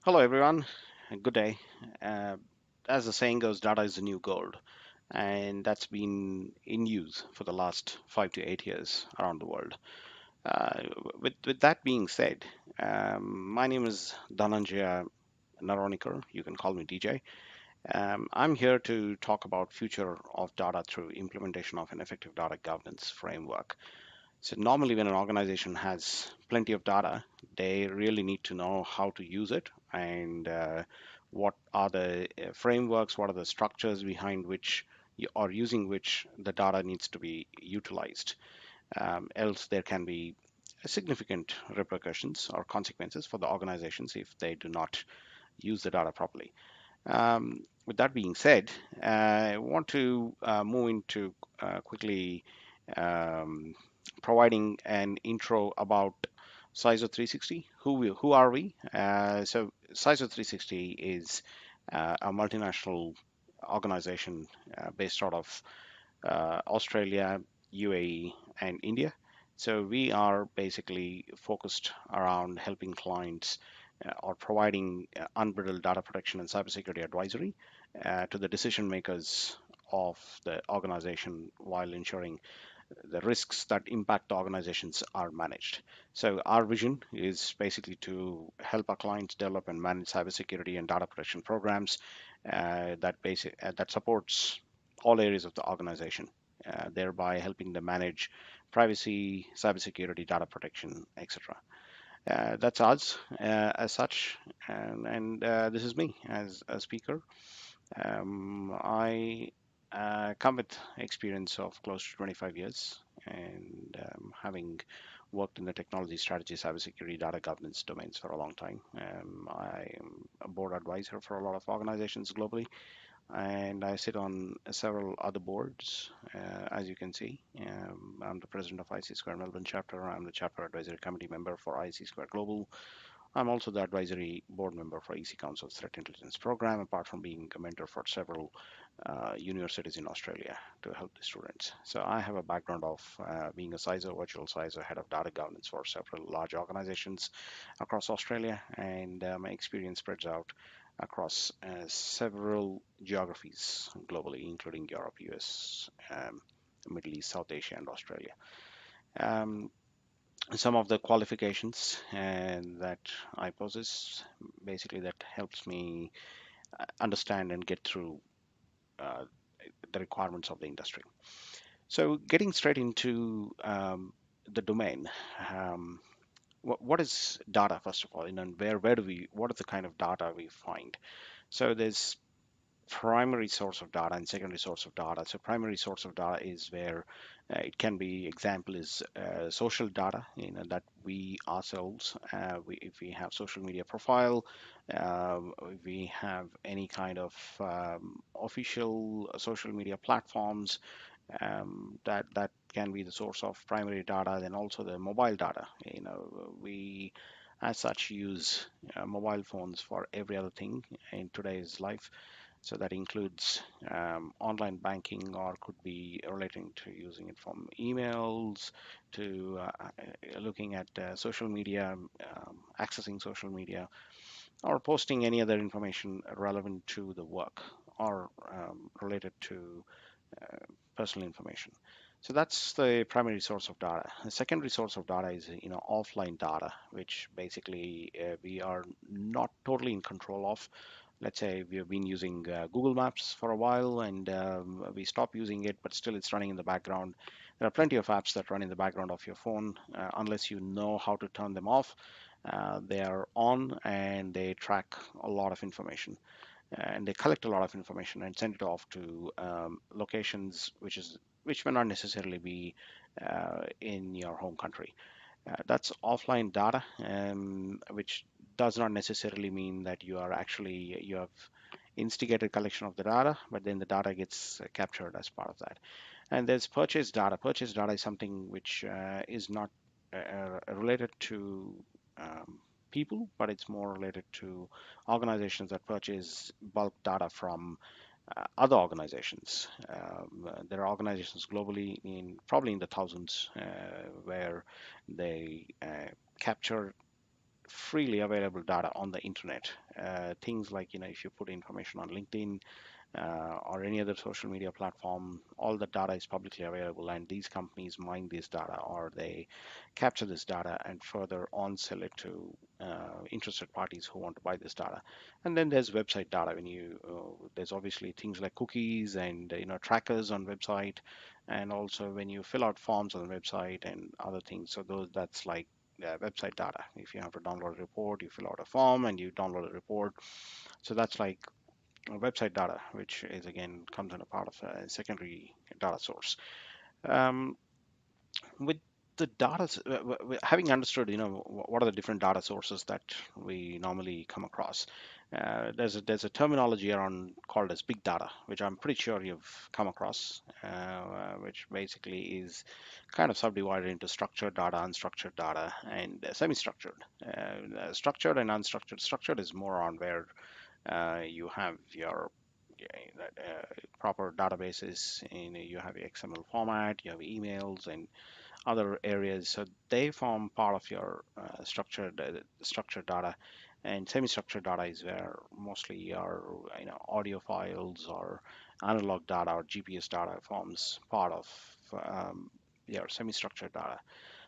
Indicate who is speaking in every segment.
Speaker 1: Hello, everyone. Good day. Uh, as the saying goes, data is the new gold, and that's been in use for the last 5 to 8 years around the world. Uh, with that being said, my name is Dhananjaya Naronikar. You can call me DJ. I'm here to talk about future of data through implementation of an effective data governance framework. So normally when an organization has plenty of data, they really need to know how to use it and what are the frameworks, what are the structures behind which you are using which the data needs to be utilized. Else there can be significant repercussions or consequences for the organizations if they do not use the data properly. With that being said, I want to move into quickly um, providing an intro about CISO 360. Who are we? So CISO 360 is a multinational organization based out of Australia, UAE, and India. So we are basically focused around helping clients or providing unbridled data protection and cybersecurity advisory to the decision makers of the organization while ensuring the risks that impact the organizations are managed. So our vision is basically to help our clients develop and manage cybersecurity and data protection programs that supports all areas of the organization, thereby helping them manage privacy, cybersecurity, data protection, etc. That's us as such, and this is me as a speaker. I come with experience of close to 25 years and having worked in the technology strategy, cybersecurity, data governance domains for a long time. I am a board advisor for a lot of organizations globally, and I sit on several other boards, as you can see. I'm the president of IC Square Melbourne chapter. I'm the chapter advisory committee member for IC Square Global. I'm also the advisory board member for EC Council's Threat Intelligence Program, apart from being a mentor for several universities in Australia to help the students. So I have a background of being a CISO, virtual CISO, head of data governance for several large organizations across Australia, and my experience spreads out across several geographies globally, including Europe, US, Middle East, South Asia, and Australia. Um, some of the qualifications and that I possess, basically that helps me understand and get through uh, the requirements of the industry. So getting straight into the domain, um, what is data first of all, and where do we, what is the kind of data we find? So there's primary source of data and secondary source of data. So primary source of data is where it can be, example is social data, that we ourselves, if we have social media profile, if we have any kind of official social media platforms, that can be the source of primary data. Then also the mobile data. We as such use mobile phones for every other thing in today's life, so that includes online banking, or could be relating to using it from emails to looking at social media, accessing social media, or posting any other information relevant to the work or related to uh, personal information. So that's the primary source of data. The secondary source of data is offline data, which basically we are not totally in control of. Let's say we have been using Google Maps for a while and we stop using it, but still it's running in the background. There are plenty of apps that run in the background of your phone. Unless you know how to turn them off, they are on and they track a lot of information, and they collect a lot of information and send it off to locations which may not necessarily be in your home country. That's offline data, which does not necessarily mean that you have instigated collection of the data, but then the data gets captured as part of that. And there's purchase data. Purchase data is something which is not related to people, but it's more related to organizations that purchase bulk data from other organizations. There are organizations globally, in probably in the thousands, where they capture freely available data on the internet. Things like, if you put information on LinkedIn, or any other social media platform, all the data is publicly available, and these companies mine this data, or they capture this data and further on sell it to interested parties who want to buy this data. And then there's website data. There's obviously things like cookies and trackers on website, and also when you fill out forms on the website and other things. So that's like website data. If you have to download a report, you fill out a form and you download a report. So that's like website data, which is again comes in a part of a secondary data source. Um, with the data, having understood, what are the different data sources that we normally come across, there's a terminology around called as big data, which I'm pretty sure you've come across, which basically is kind of subdivided into structured data, unstructured data, and semi-structured. Structured and unstructured. Structured is more on where you have your proper databases, and you have your XML format, you have emails and other areas. So they form part of your structured data, and semi-structured data is where mostly your audio files or analog data or GPS data forms part of your semi-structured data.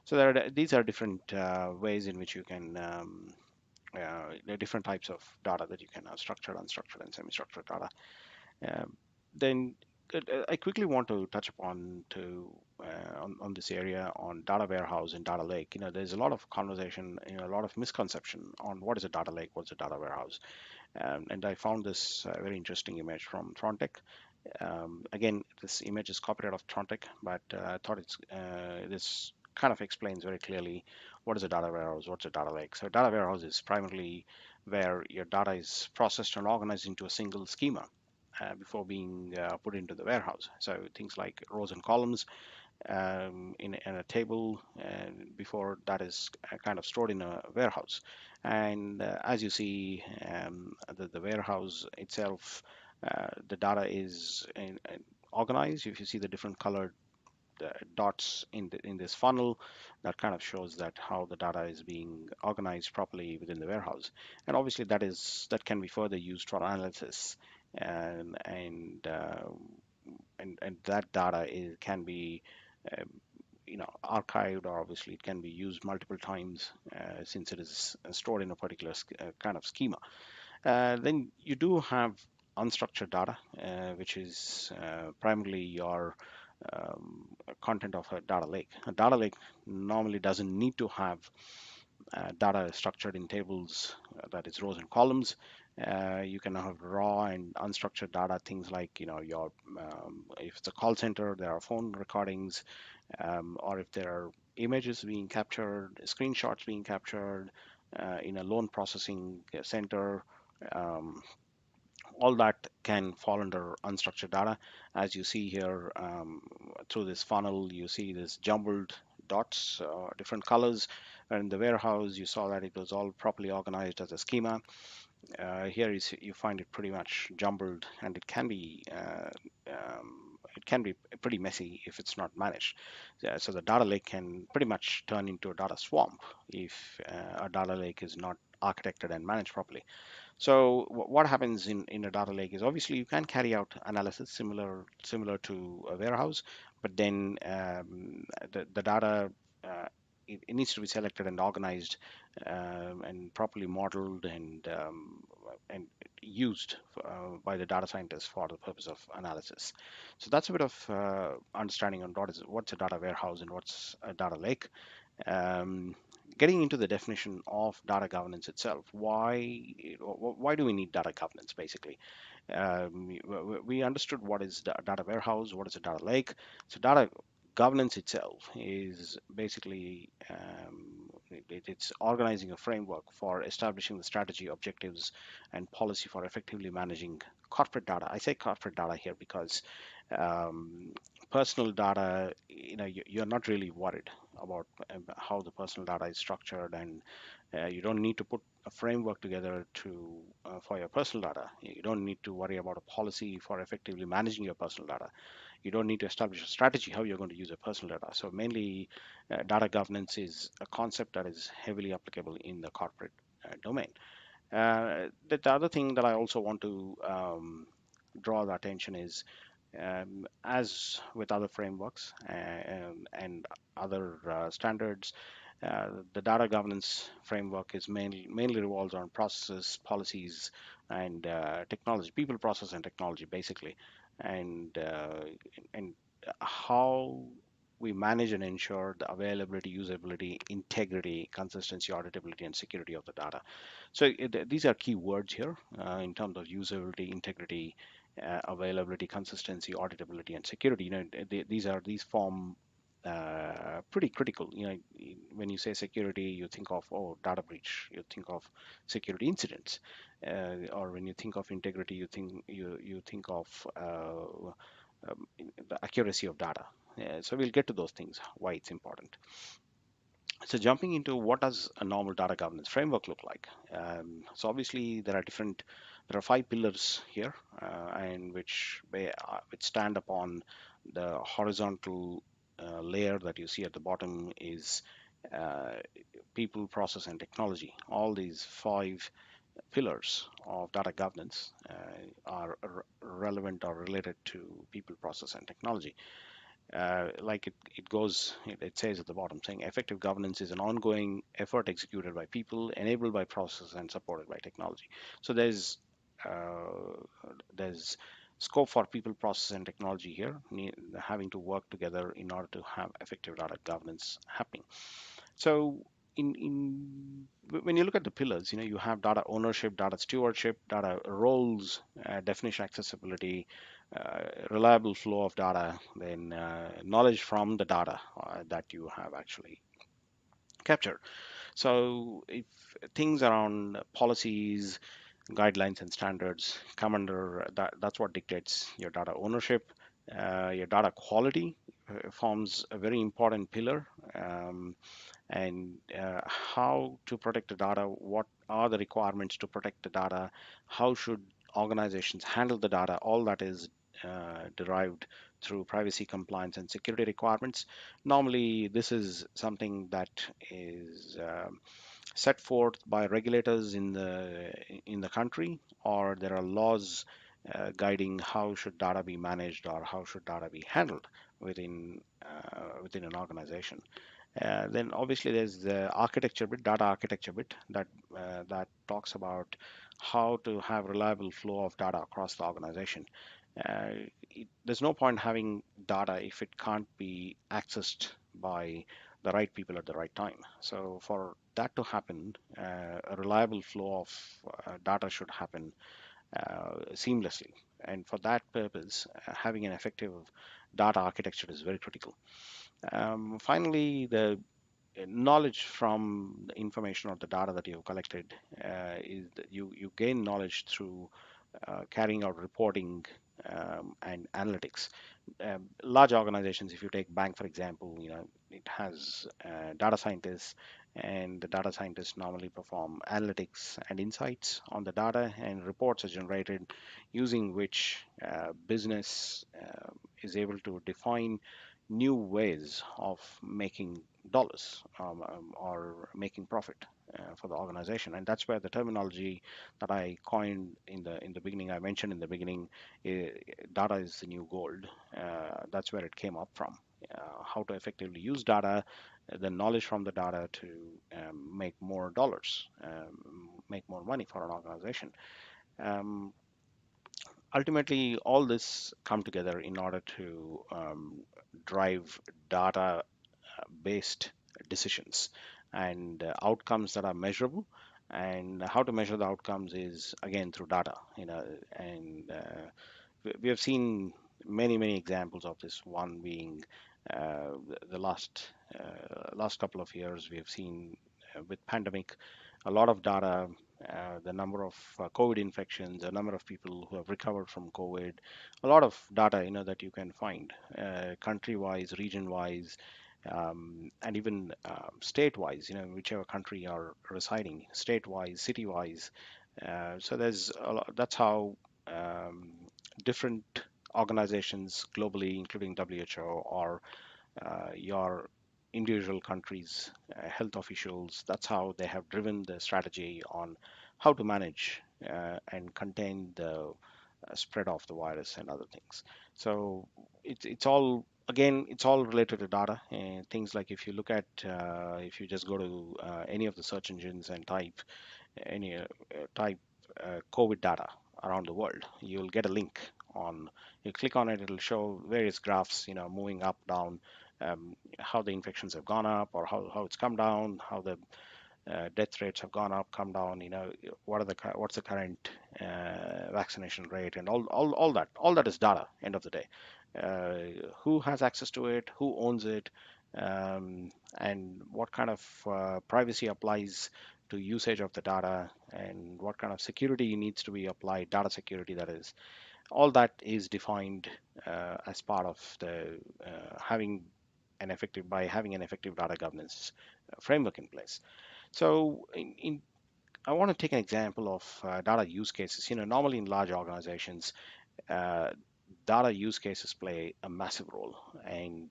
Speaker 1: So these are different ways in which you can there are different types of data that you can have: structured, unstructured, and semi-structured data. Then I quickly want to touch upon on this area on data warehouse and data lake. There's a lot of conversation, a lot of misconception on what is a data lake, what's a data warehouse. And I found this very interesting image from Frontech. Again, this image is copied out of Trontic, but I thought this kind of explains very clearly what is a data warehouse, what's a data lake. So, data warehouse is primarily where your data is processed and organized into a single schema before being put into the warehouse. So, things like rows and columns in a table before that is kind of stored in a warehouse. And as you see, the warehouse itself, the data is organized. If you see the different colored dots in this funnel, that kind of shows that how the data is being organized properly within the warehouse. And obviously that can be further used for analysis, and that data can be uh, archived, or obviously it can be used multiple times since it is stored in a particular kind of schema. Then you do have unstructured data, which is primarily your content of a data lake. A data lake normally doesn't need to have data structured in tables, that is rows and columns. You can have raw and unstructured data, things like your if it's a call center, there are phone recordings, or if there are images being captured, screenshots being captured in a loan processing center. Um, all that can fall under unstructured data. As you see here, through this funnel, you see this jumbled dots, different colors. And in the warehouse, you saw that it was all properly organized as a schema. Here you find it pretty much jumbled, and it can be pretty messy if it's not managed. So the data lake can pretty much turn into a data swamp if a data lake is not architected and managed properly. So what happens in a data lake is, obviously you can carry out analysis similar to a warehouse, but then the data it needs to be selected and organized and properly modeled and used by the data scientists for the purpose of analysis. So that's a bit of understanding on what's a data warehouse and what's a data lake. Um, Getting into the definition of data governance itself, why do we need data governance basically? We understood what is data warehouse, what is a data lake. So data governance itself is basically it's organizing a framework for establishing the strategy, objectives, and policy for effectively managing corporate data. I say corporate data here because um, personal data, you're not really worried about how the personal data is structured, and you don't need to put a framework together to for your personal data. You don't need to worry about a policy for effectively managing your personal data. You don't need to establish a strategy how you're going to use your personal data. So mainly, data governance is a concept that is heavily applicable in the corporate domain. The other thing that I also want to draw the attention is, as with other frameworks and other standards, the data governance framework is mainly revolves on processes, policies, and technology, people, process, and technology, basically, and and how we manage and ensure the availability, usability, integrity, consistency, auditability, and security of the data. So these are key words here in terms of usability, integrity, availability, consistency, auditability, and security. These form pretty critical. When you say security, you think of, oh, data breach. You think of security incidents, or when you think of integrity, you think of the accuracy of data. So we'll get to those things, why it's important. So jumping into what does a normal data governance framework look like? So obviously there are 5 pillars here, and which stand upon the horizontal layer that you see at the bottom is uh, people, process, and technology. All these 5 pillars of data governance are relevant or related to people, process, and technology. It says at the bottom, saying effective governance is an ongoing effort executed by people, enabled by process, and supported by technology. So there's scope for people, process, and technology here, having to work together in order to have effective data governance happening. So when you look at the pillars, you have data ownership, data stewardship, data roles, definition accessibility, reliable flow of data, then knowledge from the data that you have actually captured. So if things around policies, guidelines, and standards come under that, that's what dictates your data ownership. Your data quality forms a very important pillar. And how to protect the data, what are the requirements to protect the data, how should organizations handle the data, all that is derived through privacy, compliance, and security requirements. Normally, this is something that is set forth by regulators in the country, or there are laws guiding how should data be managed or how should data be handled within an organization. Then obviously there's the architecture bit, data architecture bit that talks about how to have reliable flow of data across the organization. There's no point having data if it can't be accessed by the right people at the right time. So for that to happen, a reliable flow of data should happen seamlessly. And for that purpose, having an effective data architecture is very critical. Finally, the knowledge from the information or the data that you've collected is that you gain knowledge through carrying out reporting and analytics. Large organizations, if you take bank for example, it has data scientists, and the data scientists normally perform analytics and insights on the data, and reports are generated using which business is able to define new ways of making dollars, or making profit for the organization. And that's where the terminology that I coined in the beginning, I mentioned in the beginning, eh, data is the new gold. That's where it came up from. How to effectively use data, the knowledge from the data to make more dollars, make more money for an organization. Um, Ultimately, all this come together in order to drive data based decisions and outcomes that are measurable. And how to measure the outcomes is again through data, and we have seen many examples of this. One being the last couple of years, we have seen with pandemic a lot of data, the number of COVID infections, the number of people who have recovered from COVID, a lot of data that you can find country wise, region wise, and even state-wise, whichever country you're residing, state-wise, city-wise. So that's how um, different organizations globally, including WHO, or your individual countries' health officials, that's how they have driven the strategy on how to manage and contain the spread of the virus and other things. So it's all, again, it's all related to data and things like, if you just go to any of the search engines and type COVID data around the world, you'll get a link on. You click on it, it'll show various graphs, moving up, down, how the infections have gone up or how it's come down, how the death rates have gone up, come down. What's the current vaccination rate, and all that is data. End of the day, who has access to it, who owns it, um, and what kind of privacy applies to usage of the data, and what kind of security needs to be applied, data security, that is. All that is defined as part of the having having an effective data governance framework in place. So, I want to take an example of data use cases. Normally in large organizations, uh, data use cases play a massive role. And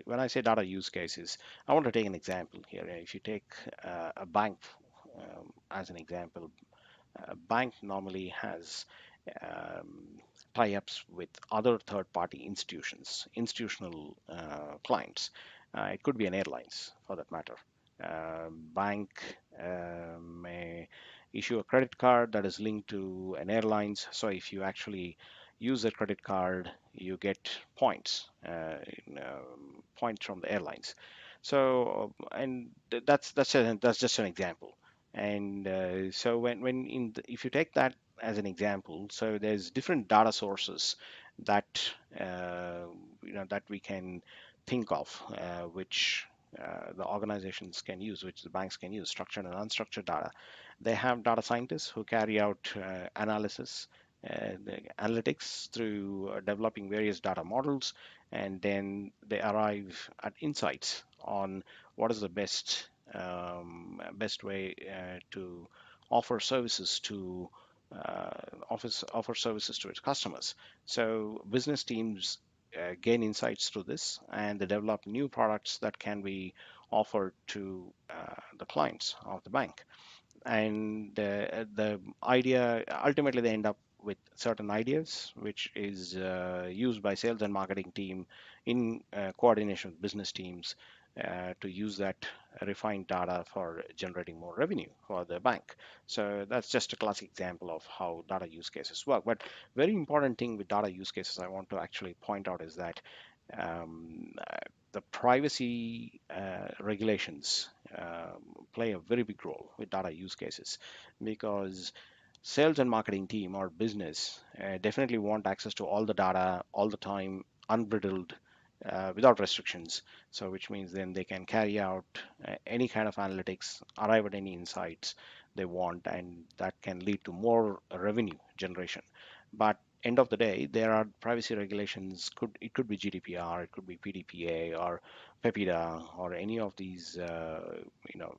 Speaker 1: when I say data use cases, I want to take an example here. If you take a bank as an example, a bank normally has um, tie-ups with other third-party institutional clients. It could be an airlines, for that matter. Bank may issue a credit card that is linked to an airlines. So if you actually use the credit card, you get points, points from the airlines. So, and that's just an example. And so if you take that as an example, so there's different data sources that that we can think of, which the organizations can use, which the banks can use, structured and unstructured data. They have data scientists who carry out analysis, the analytics through developing various data models, and then they arrive at insights on what is the best way to offer services to offer services to its customers. So business teams gain insights through this, and they develop new products that can be offered to the clients of the bank. And the idea, ultimately they end up with certain ideas, which is used by sales and marketing team in coordination with business teams to use that refined data for generating more revenue for the bank. So that's just a classic example of how data use cases work. But very important thing with data use cases I want to actually point out is that um, uh, the privacy regulations play a very big role with data use cases, because sales and marketing team or business definitely want access to all the data all the time, unbridled, without restrictions. So which means then they can carry out any kind of analytics, arrive at any insights they want, and that can lead to more revenue generation. But end of the day, there are privacy regulations. Could be GDPR, it could be PDPA or PEPIDA, or any of these you know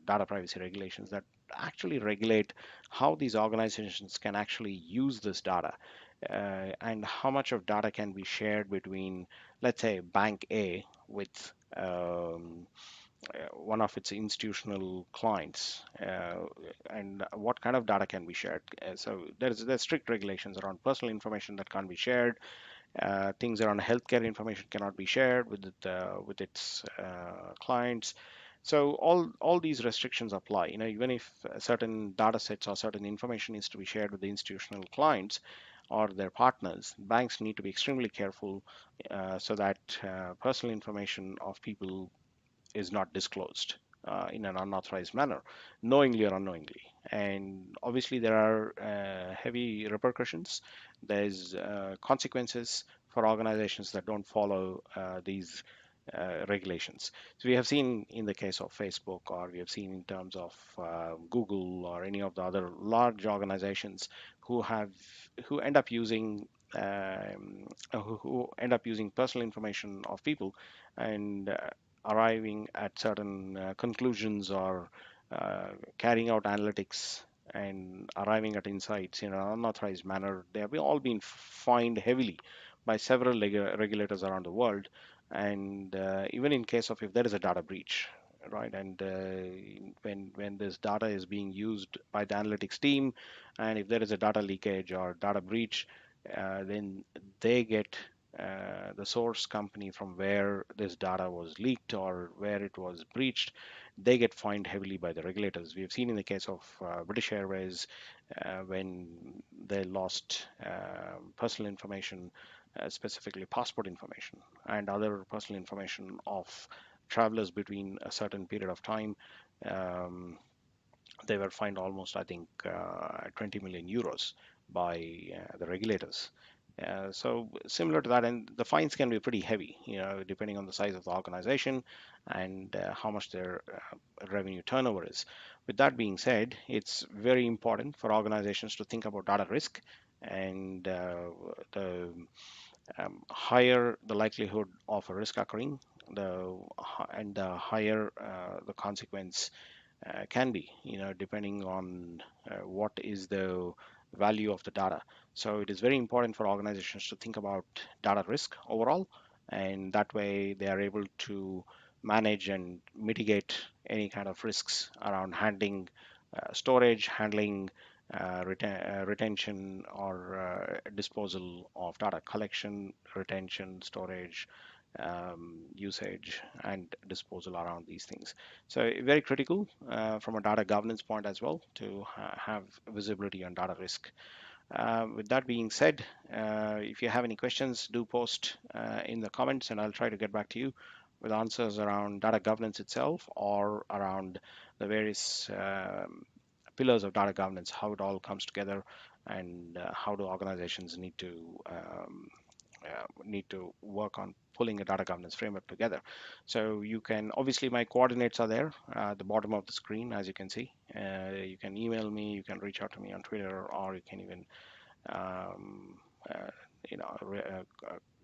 Speaker 1: data privacy regulations that actually regulate how these organizations can actually use this data, and how much of data can be shared between, let's say, bank A with one of its institutional clients, and what kind of data can be shared. So there's strict regulations around personal information that can't be shared. Things around healthcare information cannot be shared with its clients. So all these restrictions apply. Even if certain data sets or certain information is to be shared with the institutional clients or their partners, banks need to be extremely careful so that personal information of people is not disclosed in an unauthorized manner, knowingly or unknowingly. And obviously, there are heavy repercussions. There's consequences for organizations that don't follow these regulations. So we have seen in the case of Facebook, or we have seen in terms of Google or any of the other large organizations who end up using who end up using personal information of people and arriving at certain conclusions or uh, carrying out analytics and arriving at insights in an unauthorized manner. They have all been fined heavily by several regulators around the world. And even in case of if there is a data breach, right? And when this data is being used by the analytics team, and if there is a data leakage or data breach, then they get the source company from where this data was leaked or where it was breached, they get fined heavily by the regulators. We have seen in the case of British Airways when they lost personal information, specifically passport information and other personal information of travelers between a certain period of time. Um, they were fined almost, I think, 20 million euros by the regulators. So similar to that, and the fines can be pretty heavy, depending on the size of the organization and how much their revenue turnover is. With that being said, it's very important for organizations to think about data risk, and the higher the likelihood of a risk occurring, the higher the consequence can be, depending on what is the value of the data. So it is very important for organizations to think about data risk overall, and that way they are able to manage and mitigate any kind of risks around handling storage, handling retention or disposal of data collection, retention, storage, usage, and disposal around these things. So very critical from a data governance point as well to have visibility on data risk. With that being said, if you have any questions, do post in the comments and I'll try to get back to you with answers around data governance itself or around the various pillars of data governance, how it all comes together, and how do organizations need to work on pulling a data governance framework together. So you can, obviously my coordinates are there at the bottom of the screen, as you can see. You can email me, you can reach out to me on Twitter, or you can even um, uh,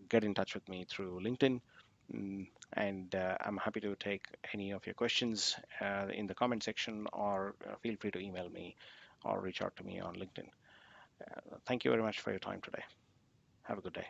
Speaker 1: get in touch with me through LinkedIn. And I'm happy to take any of your questions in the comment section, or feel free to email me or reach out to me on LinkedIn. Thank you very much for your time today. Have a good day.